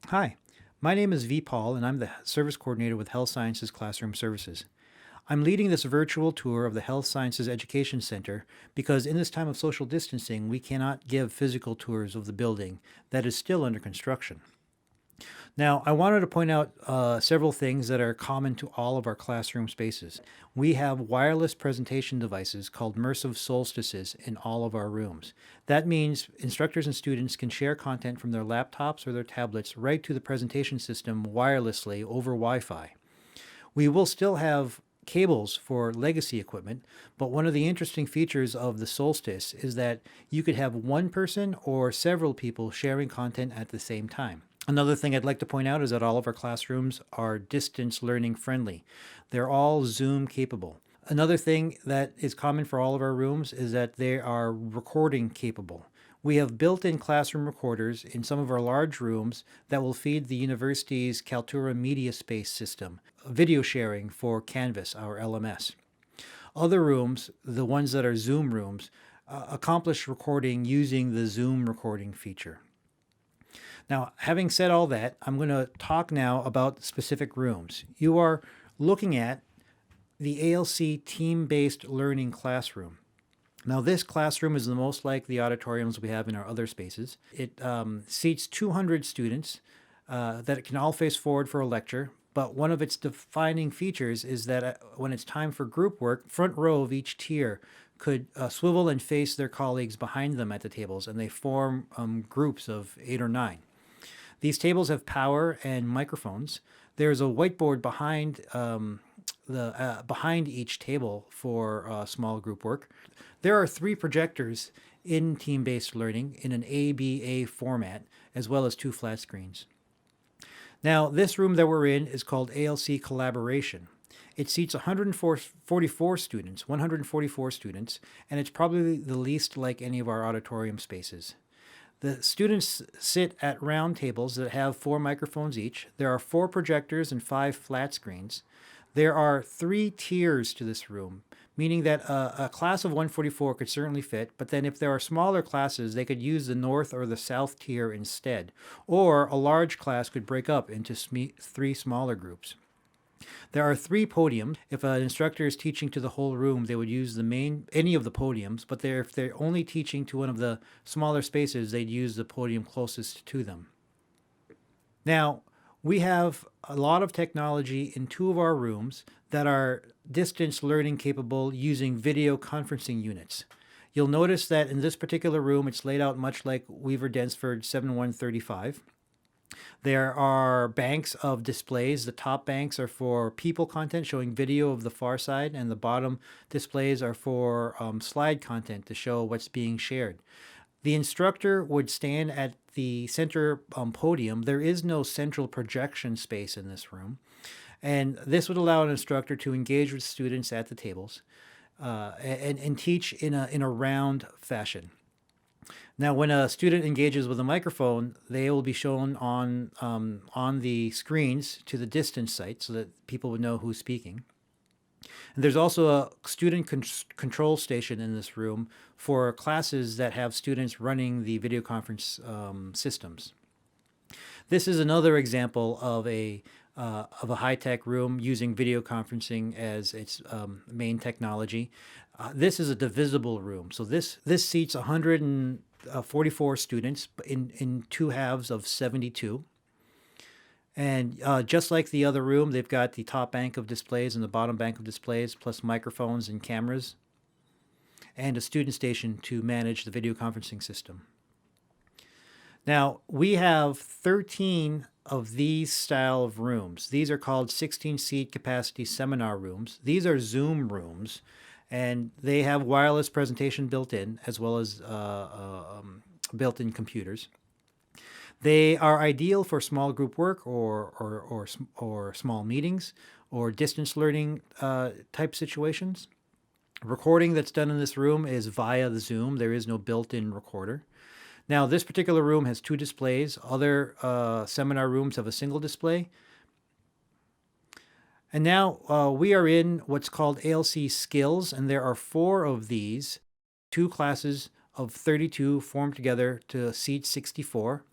Hi, my name is V. Paul, and I'm the Service Coordinator with Health Sciences Classroom Services. I'm leading this virtual tour of the Health Sciences Education Center because in this time of social distancing, we cannot give physical tours of the building that is still under construction. Now, I wanted to point out several things that are common to all of our classroom spaces. We have wireless presentation devices called immersive solstices in all of our rooms. That means instructors and students can share content from their laptops or their tablets right to the presentation system wirelessly over Wi-Fi. We will still have cables for legacy equipment, but one of the interesting features of the Solstice is that you could have one person or several people sharing content at the same time. Another thing I'd like to point out is that all of our classrooms are distance learning friendly. They're all Zoom capable. Another thing that is common for all of our rooms is that they are recording capable. We have built-in classroom recorders in some of our large rooms that will feed the university's Kaltura Media Space system, video sharing for Canvas, our LMS. Other rooms, the ones that are Zoom rooms, accomplish recording using the Zoom recording feature. Now, having said all that, I'm going to talk now about specific rooms. You are looking at the ALC team-based learning classroom. Now, this classroom is the most like the auditoriums we have in our other spaces. It seats 200 students that can all face forward for a lecture, but one of its defining features is that when it's time for group work, front row of each tier could swivel and face their colleagues behind them at the tables, and they form groups of 8 or 9. These tables have power and microphones. There's a whiteboard behind each table for small group work. There are 3 projectors in team-based learning in an ABA format, as well as 2 flat screens. Now, this room that we're in is called ALC Collaboration. It seats 144 students, and it's probably the least like any of our auditorium spaces. The students sit at round tables that have 4 microphones each. There are 4 projectors and 5 flat screens. There are 3 tiers to this room, meaning that a class of 144 could certainly fit, but then if there are smaller classes, they could use the north or the south tier instead. Or a large class could break up into 3 smaller groups. There are 3 podiums. If an instructor is teaching to the whole room, they would use any of the podiums, but if they're only teaching to one of the smaller spaces, they'd use the podium closest to them. Now, we have a lot of technology in 2 of our rooms that are distance learning capable using video conferencing units. You'll notice that in this particular room, it's laid out much like Weaver Densford 7135. There are banks of displays. The top banks are for people content showing video of the far side, and the bottom displays are for slide content to show what's being shared. The instructor would stand at the center podium. There is no central projection space in this room, and this would allow an instructor to engage with students at the tables and teach in a round fashion. Now, when a student engages with a microphone, they will be shown on the screens to the distance site so that people would know who's speaking. And there's also a student control station in this room for classes that have students running the video conference systems. This is another example of a high-tech room using video conferencing as its main technology. This is a divisible room. So this seats 144 students in 2 halves of 72. And just like the other room, they've got the top bank of displays and the bottom bank of displays, plus microphones and cameras, and a student station to manage the video conferencing system. Now, we have 13 of these style of rooms. These are called 16-seat capacity seminar rooms. These are Zoom rooms, and they have wireless presentation built in, as well as built-in computers. They are ideal for small group work or small meetings or distance learning type situations. Recording that's done in this room is via the Zoom. There is no built-in recorder. Now, this particular room has 2 displays. Other seminar rooms have a single display. And now we are in what's called ALC Skills, and there are 4 of these, 2 classes of 32 formed together to seat 64.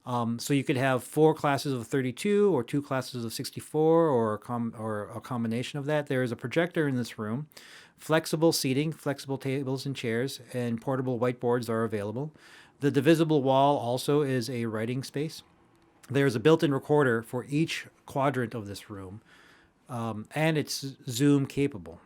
So you could have 4 classes of 32 or 2 classes of 64 or a combination of that. There is a projector in this room. Flexible seating, flexible tables and chairs, and portable whiteboards are available. The divisible wall also is a writing space. There's a built-in recorder for each quadrant of this room, and it's Zoom capable.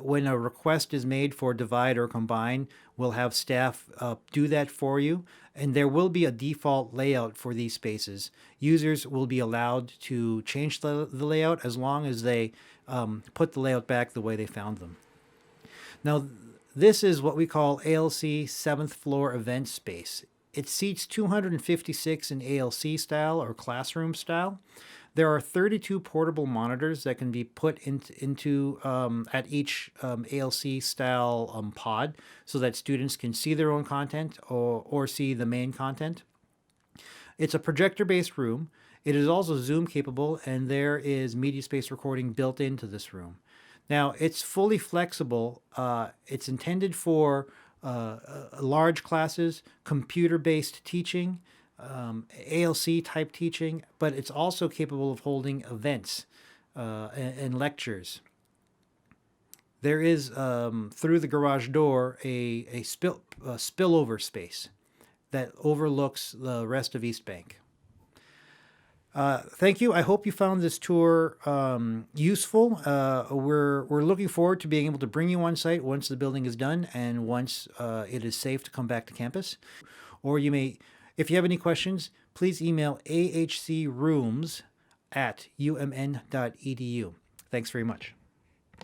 When a request is made for divide or combine, we'll have staff do that for you, and there will be a default layout for these spaces. Users will be allowed to change the layout as long as they put the layout back the way they found them. Now, this is what we call ALC 7th floor event space. It seats 256 in ALC style or classroom style. There are 32 portable monitors that can be put into at each ALC style pod so that students can see their own content or see the main content. It's a projector-based room. It is also Zoom capable, and there is media space recording built into this room. Now, it's fully flexible. It's intended for large classes, computer-based teaching, ALC type teaching, but it's also capable of holding events and lectures. There is, through the garage door, a spillover space that overlooks the rest of East Bank. Thank you. I hope you found this tour useful. We're looking forward to being able to bring you on site once the building is done and once it is safe to come back to campus. Or you may, if you have any questions, please email ahcrooms@umn.edu. Thanks very much.